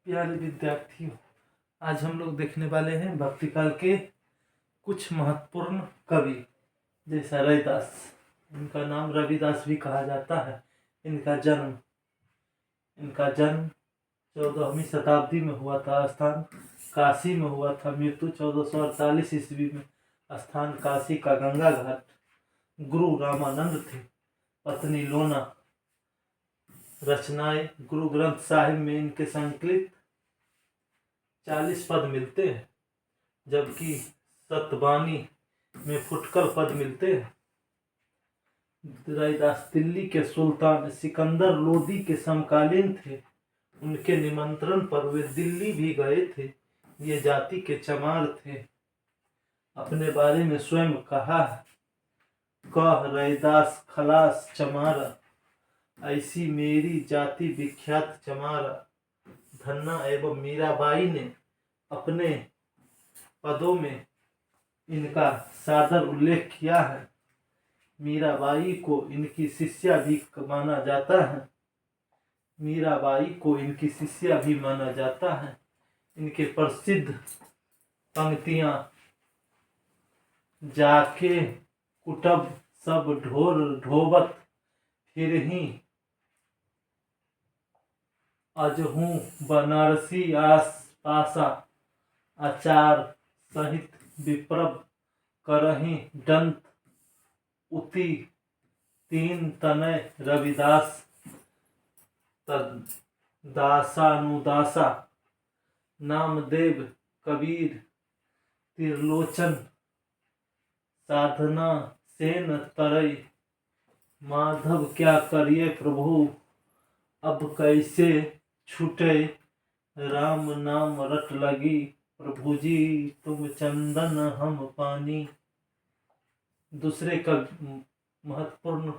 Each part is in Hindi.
प्यारे विद्यार्थियों, आज हम लोग देखने वाले हैं भक्ति काल के कुछ महत्वपूर्ण कवि जैसा रविदास। इनका नाम रविदास भी कहा जाता है। इनका जन्म 14वीं शताब्दी में हुआ था। स्थान काशी में हुआ था। मृत्यु 1448 ईस्वी में। स्थान काशी का गंगा घाट। गुरु रामानंद थे। पत्नी लोना। रचनाएं गुरु ग्रंथ साहिब में इनके संकलित 40 पद मिलते हैं, जबकि सतबानी में फुटकर पद मिलते हैं। रविदास दिल्ली के सुल्तान सिकंदर लोदी के समकालीन थे। उनके निमंत्रण पर वे दिल्ली भी गए थे। ये जाति के चमार थे। अपने बारे में स्वयं कहा, कह रविदास खलास चमारा, ऐसी मेरी जाति विख्यात चमारा। धन्ना एवं मीराबाई ने अपने पदों में इनका सादर उल्लेख किया है। मीराबाई को इनकी शिष्या भी माना जाता है। इनके प्रसिद्ध पंक्तियां जाके कुटब सब ढोर ढोबत फिरहीं अजहूं बनारसी आस पासा, आचार सहित विप्रव करहीं दंत उति तीन तनय रविदास दासानुदासा। नामदेव कबीर त्रिलोचन साधना सेन तरई। माधव क्या करिए प्रभु अब कैसे छूटे, राम नाम रट लगी प्रभु जी तुम चंदन हम पानी। दूसरे महत्वपूर्ण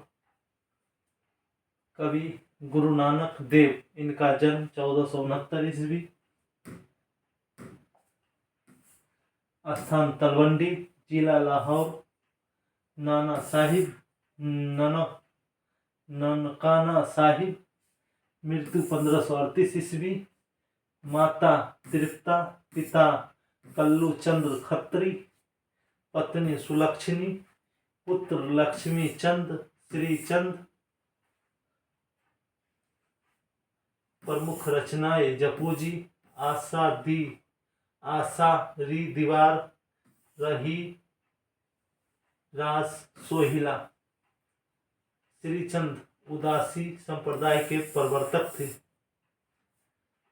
कवि गुरु नानक देव। इनका जन्म 1469 ईस्वी। स्थान तलवंडी, जिला लाहौर। ननकाना साहिब। मृत्यु 1538 ईस्वी। माता तृप्ता, पिता कल्लू चंद्र खत्री, पत्नी सुलक्षणी, पुत्र लक्ष्मी चंद श्रीचंद। प्रमुख रचनाएं जपूजी, आशा री दीवार, रही रास सोहिला। श्रीचंद उदासी संप्रदाय के प्रवर्तक थे।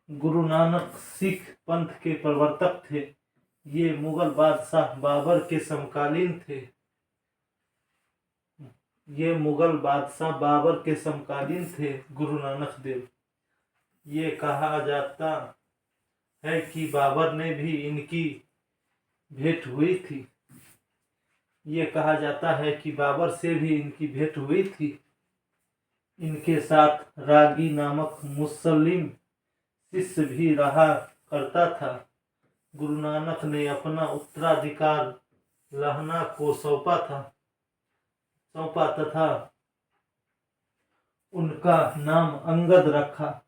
गुरु नानक सिख पंथ के प्रवर्तक थे। ये मुगल बादशाह बाबर के समकालीन थे। गुरु नानक देव। ये कहा जाता है कि बाबर ने भी इनकी भेंट हुई थी। इनके साथ रागी नामक मुस्लिम शिष्य भी रहा करता था। गुरु नानक ने अपना उत्तराधिकार लहना को सौंपा तथा उनका नाम अंगद रखा।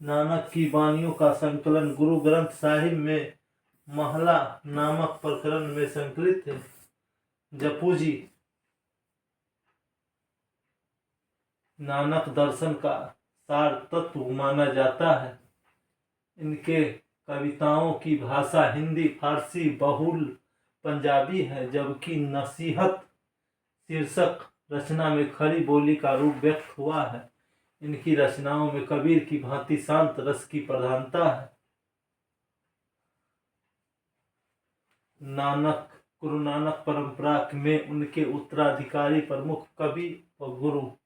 नानक की वाणियों का संकलन गुरु ग्रंथ साहिब में महला नामक प्रकरण में संकलित है। जपूजी नानक दर्शन का सार तत्व माना जाता है। इनके कविताओं की भाषा हिंदी, फारसी, बहुल पंजाबी है, जबकि नसीहत शीर्षक रचना में खड़ी बोली का रूप व्यक्त हुआ है। इनकी रचनाओं में कबीर की भांति शांत रस की प्रधानता है। गुरु नानक परंपरा में उनके उत्तराधिकारी प्रमुख कवि व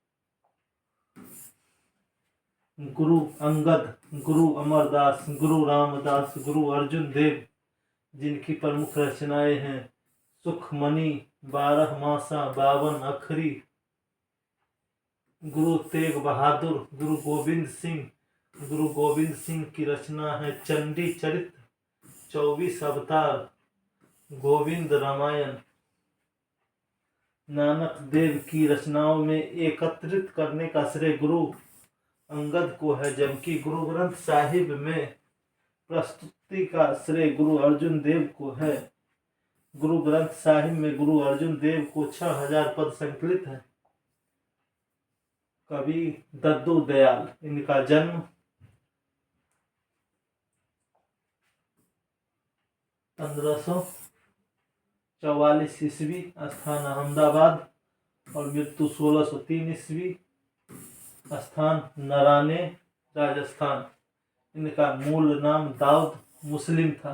गुरु अंगद, गुरु अमरदास, गुरु रामदास, गुरु अर्जुन देव, जिनकी प्रमुख रचनाएं हैं सुखमणि, 12 मासा, 52 अखरी। गुरु तेग बहादुर, गुरु गोविंद सिंह की रचना है चंडी चरित्र, 24 अवतार, गोविंद रामायण। नानक देव की रचनाओं में एकत्रित करने का श्रेय गुरु अंगद को है, जबकि गुरु ग्रंथ साहिब में प्रस्तुति का श्रेय गुरु अर्जुन देव को है। गुरु ग्रंथ साहिब में गुरु अर्जुन देव को 6000 पद संकलित है। कवि दद्दू दयाल, इनका जन्म 1544 ईस्वी, स्थान अहमदाबाद, और मृत्यु 1603 ईस्वी, स्थान नराने, राजस्थान। इनका मूल नाम दाऊद मुस्लिम था।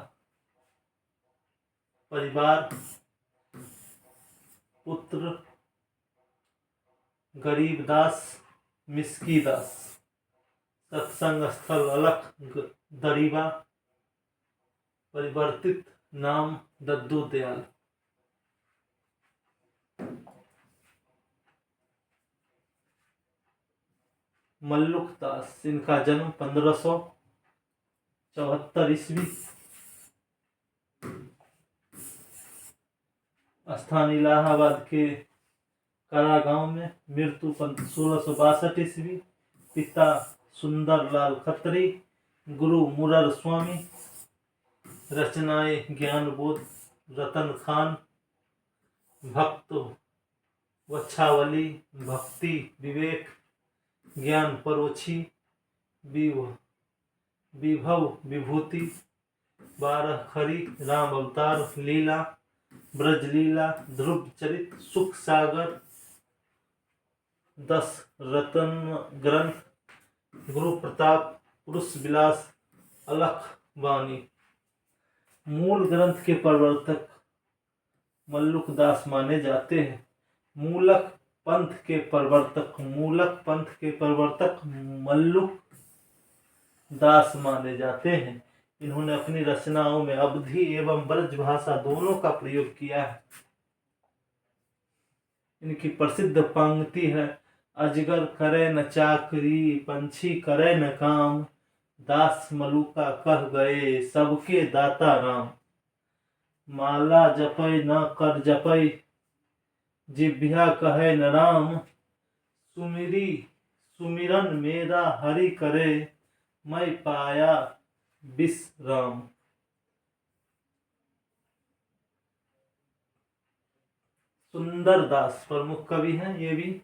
परिवार पुत्र गरीबदास मिस्कीदास। सत्संग स्थल अलख दरीबा। परिवर्तित नाम दद्दू दयाल। मल्लुक दास, इनका जन्म 1574 ईस्वी, स्थान इलाहाबाद के करा गांव में, मृत्यु 1662 ईस्वी। पिता सुंदरलाल खत्री, गुरु मुरार स्वामी। रचनाएं ज्ञान बोध, रतन खान, भक्त वच्छावली, भक्ति विवेक, ज्ञान परोछी, विभव विभूति, 12 खरी, राम अवतार, लीला, ब्रज लीला, ध्रुव चरित, सुख सागर, 10 रतन ग्रंथ, गुरु प्रताप, पुरुष विलास, अलख वाणी। मूल ग्रंथ के प्रवर्तक मल्लुक दास माने जाते हैं। मूलक पंथ के प्रवर्तक मल्लुक दास माने जाते हैं। इन्होंने अपनी रचनाओं में अवधी एवं ब्रज भाषा दोनों का प्रयोग किया है। इनकी प्रसिद्ध पंक्ति है, अजगर करे न चाकरी, पंछी करे न काम, दास मलुका कह गए सबके दाता राम। माला जपै न कर जपै, जिभ्या कहे न राम, सुमिरन मेरा हरि करे, मैं पाया विश्राम। सुंदर दास प्रमुख कवि हैं ये भी।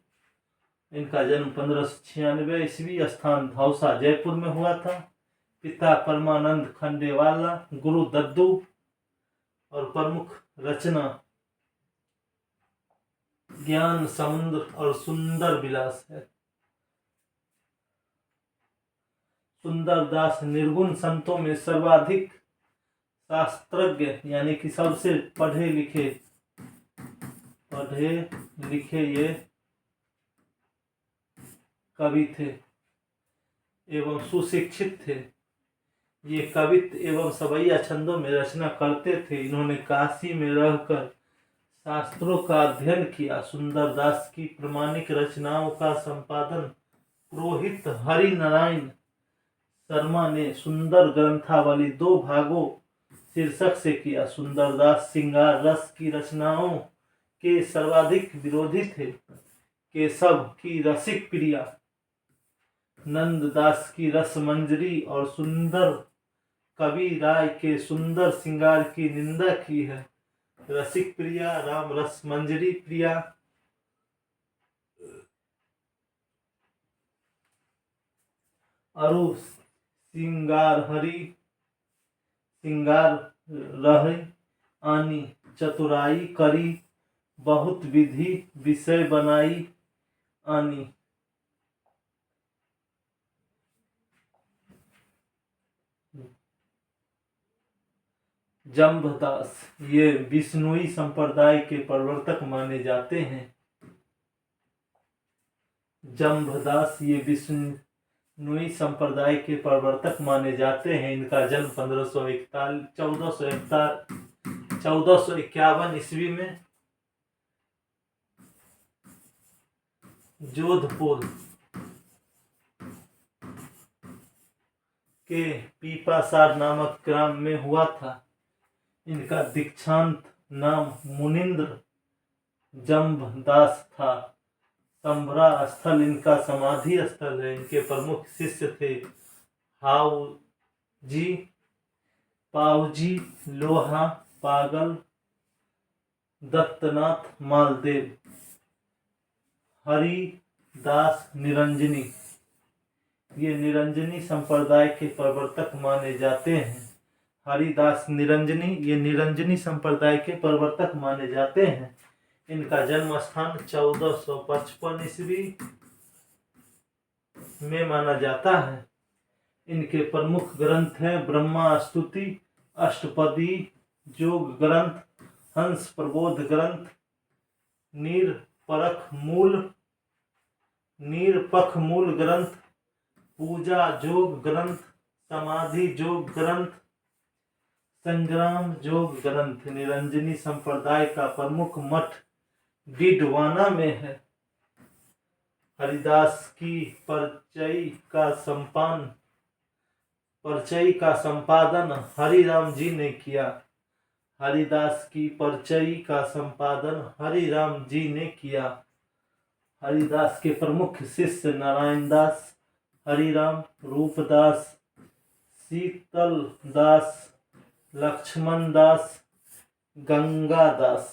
इनका जन्म 1596 ईस्वी, स्थान धौसा जयपुर में हुआ था। पिता परमानंद खंडेवाला, गुरु दद्दू, और प्रमुख रचना ज्ञान समुद्र और सुंदर विलास है। सुंदर दास निर्गुण संतों में सर्वाधिक शास्त्रज्ञ यानी कि सबसे पढ़े लिखे ये कवि थे एवं सुशिक्षित थे। ये कवित्व एवं सवैया छंदों में रचना करते थे। इन्होंने काशी में रहकर शास्त्रों का अध्ययन किया। सुंदर दास की प्रमाणिक रचनाओं का संपादन पुरोहित हरि नारायण शर्मा ने सुंदर ग्रंथावली 2 भागों शीर्षक से किया। सुंदरदास श्रृंगार रस की रचनाओं के सर्वाधिक विरोधी थे। केशव की रसिक प्रिया, नंददास की रस मंजरी और सुंदर कवि राय के सुंदर श्रृंगार की निंदा की है। रसिक प्रिया, राम रस मंजरी प्रिया, अरु श्रृंगार हरि, श्रृंगार रहि आनी, चतुराई करी, बहुत विधि विषय बनाई आनी। जम्भदास ये विष्णुई संप्रदाय के प्रवर्तक माने जाते हैं। जम्भदास ये विष्णुई संप्रदाय के प्रवर्तक माने जाते हैं। इनका जन्म 1451 ईस्वी में जोधपुर के पीपासार नामक ग्राम में हुआ था। इनका दीक्षांत नाम मुनिंद्र जम्भदास था। संभरा स्थल इनका समाधि स्थल है। इनके प्रमुख शिष्य थे हाउ जी, पावजी लोहा पागल दत्तनाथ मालदेव। हरिदास निरंजनी, ये निरंजनी संप्रदाय के प्रवर्तक माने जाते हैं। हरिदास निरंजनी ये निरंजनी संप्रदाय के प्रवर्तक माने जाते हैं। इनका जन्म स्थान 1455 ईस्वी में माना जाता है। इनके प्रमुख ग्रंथ हैं ब्रह्मा स्तुति, अष्टपदी योग ग्रंथ, हंस प्रबोध ग्रंथ, निरपख मूल ग्रंथ, पूजा योग ग्रंथ, समाधि योग ग्रंथ, संग्राम योग ग्रंथ। निरंजनी संप्रदाय का प्रमुख मठ डिडवाना में है। हरिदास की परचयी का संपादन हरिराम जी ने किया। हरिदास की परचयी का संपादन हरिराम जी ने किया। हरिदास के प्रमुख शिष्य नारायण दास, हरिराम, रूपदास, शीतल दास, लक्ष्मण दास, गंगा दास।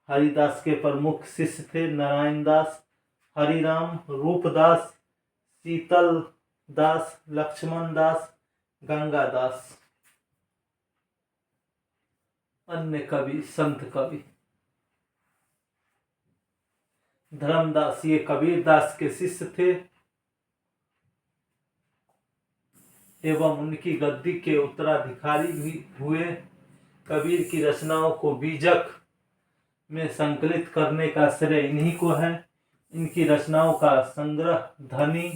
हरिदास के प्रमुख शिष्य थे नारायण दास, हरिराम, रूपदास, शीतल दास, लक्ष्मण दास, गंगा दास। अन्य कवि संत कवि धर्मदास, ये कबीरदास के शिष्य थे एवं उनकी गद्दी के उत्तराधिकारी भी हुए। कबीर की रचनाओं को बीजक में संकलित करने का श्रेय इन्हीं को है। इनकी रचनाओं का संग्रह धनी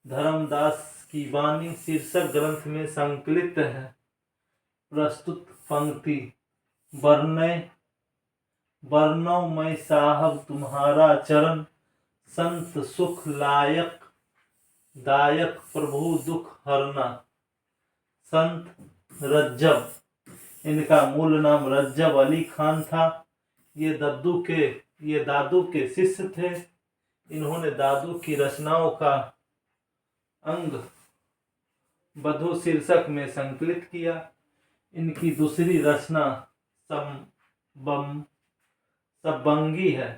धर्मदास की वाणी शीर्षक ग्रंथ में संकलित है। प्रस्तुत पंक्ति वर्णव मैं साहब तुम्हारा चरण, संत सुख लायक दायक प्रभु दुख हरना। संत रज्जब, इनका मूल नाम रज्जब अली खान था। ये दादू के शिष्य थे। इन्होंने दादू की रचनाओं का अंग बधु शीर्षक में संकलित किया। इनकी दूसरी रचना सबंगी है।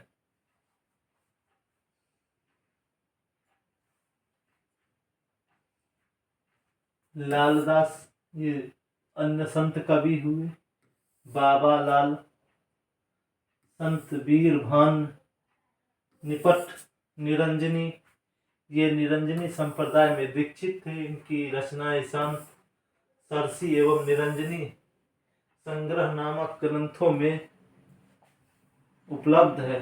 लालदास ये अन्य संत कवि हुए। बाबा लाल, संत वीरभान निपट निरंजनी, ये निरंजनी संप्रदाय में दीक्षित थे। इनकी रचनाएं शांत सरसी एवं निरंजनी संग्रह नामक ग्रंथों में उपलब्ध है।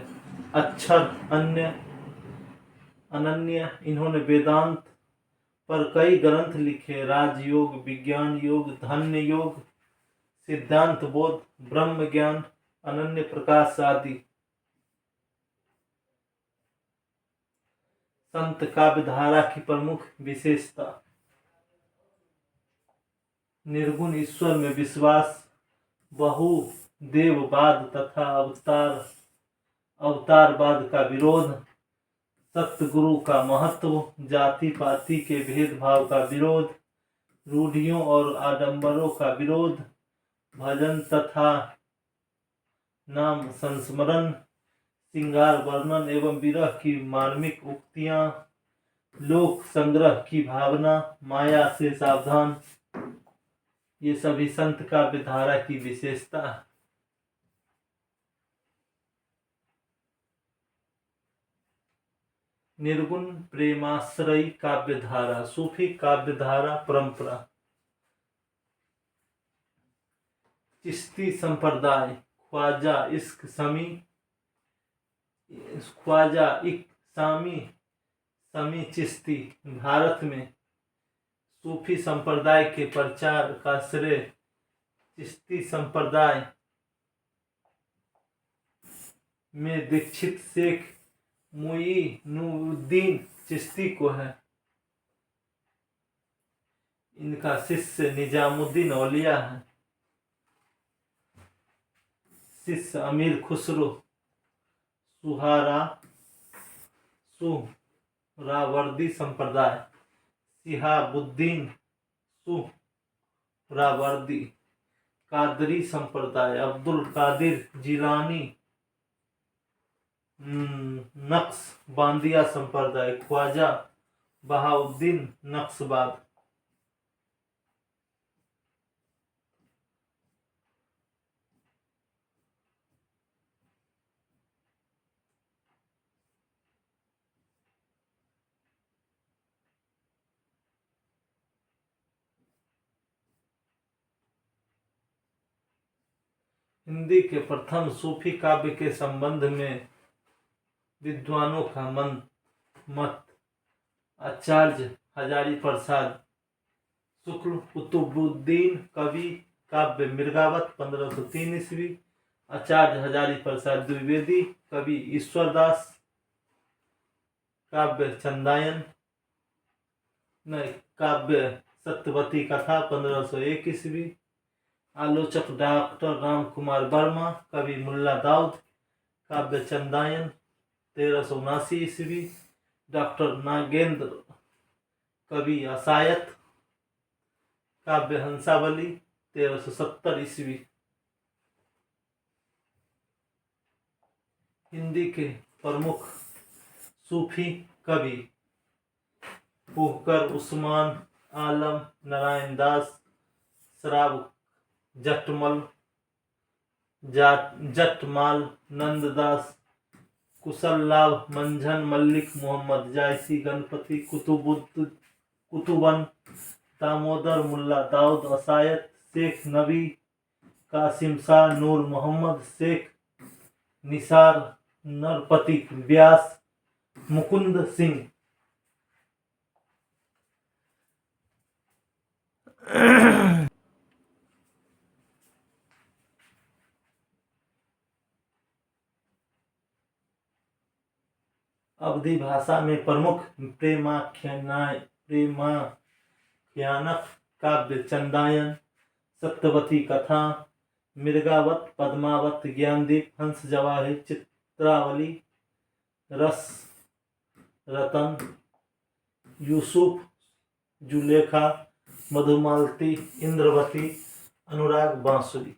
अक्षर अनन्य, इन्होंने वेदांत पर कई ग्रंथ लिखे। राजयोग, विज्ञान योग, धन्य योग, सिद्धांत बोध, ब्रह्म ज्ञान, अनन्य प्रकाश आदि। संत काव्यधारा की प्रमुख विशेषता निर्गुण ईश्वर में विश्वास, बहुदेववाद तथा अवतारवाद का विरोध, सतगुरु का महत्व, जाति पाति के भेदभाव का विरोध, रूढ़ियों और आडंबरों का विरोध, भजन तथा नाम संस्मरण, श्रृंगार वर्णन एवं विरह की मार्मिक उक्तियां, लोक संग्रह की भावना, माया से सावधान, ये सभी संत काव्यधारा की विशेषता है। निर्गुण प्रेमाश्रयी काव्यधारा, सूफी काव्यधारा परंपरा। चिश्ती संप्रदाय, ख्वाजा इश्क सामी चिश्ती, भारत में सूफी संप्रदाय के प्रचार का श्रेय चिश्ती संप्रदाय में दीक्षित शेख मुईनुद्दीन चिश्ती को है। इनका शिष्य निजामुद्दीन औलिया है। शिष्य अमीर खुसरो सुहरावर्दी संप्रदाय, शिहाबुद्दीन सुहरावर्दी, कादरी संप्रदाय अब्दुल कादिर जिलानी, नक्शबंदिया संप्रदाय ख्वाजा बहाउद्दीन नक्शबाद। हिंदी के प्रथम सूफी काव्य के संबंध में विद्वानों का मत आचार्य हजारी प्रसाद शुक्ल, कुतुबुद्दीन कवि काव्य मृगावत 1503 ईस्वी, आचार्य हजारी प्रसाद द्विवेदी कवि ईश्वरदास काव्य चंदायन काव्य सत्यवती कथा 1501 ईस्वी, आलोचक डॉक्टर राम कुमार वर्मा कवि मुल्ला दाऊद काव्य चंदायन 1379 ईस्वी, डॉक्टर नागेंद्र कवि असायत काव्य हंसावली 1370 ईस्वी। हिंदी के प्रमुख सूफी कवि पुहकर, उस्मान आलम, नारायण दास, शराब जटमाल, नंददास, कुशललाभ, मंझन मल्लिक, मोहम्मद जायसी, गणपति कुतुबन, दामोदर, मुल्ला दाऊद, असायत, शेख नबी, कासिम शाह, नूर मोहम्मद, शेख निसार, नरपति व्यास, मुकुंद सिंह। अवधी भाषा में प्रमुख प्रेमाख्यानक काव्य चंदायन, सत्यवती कथा, मृगावत, पद्मावत, ज्ञानदीप, हंस जवाहिर, चित्रावली, रस रतन, यूसुफ, जुलेखा, मधुमालती, इंद्रवती, अनुराग बांसुरी।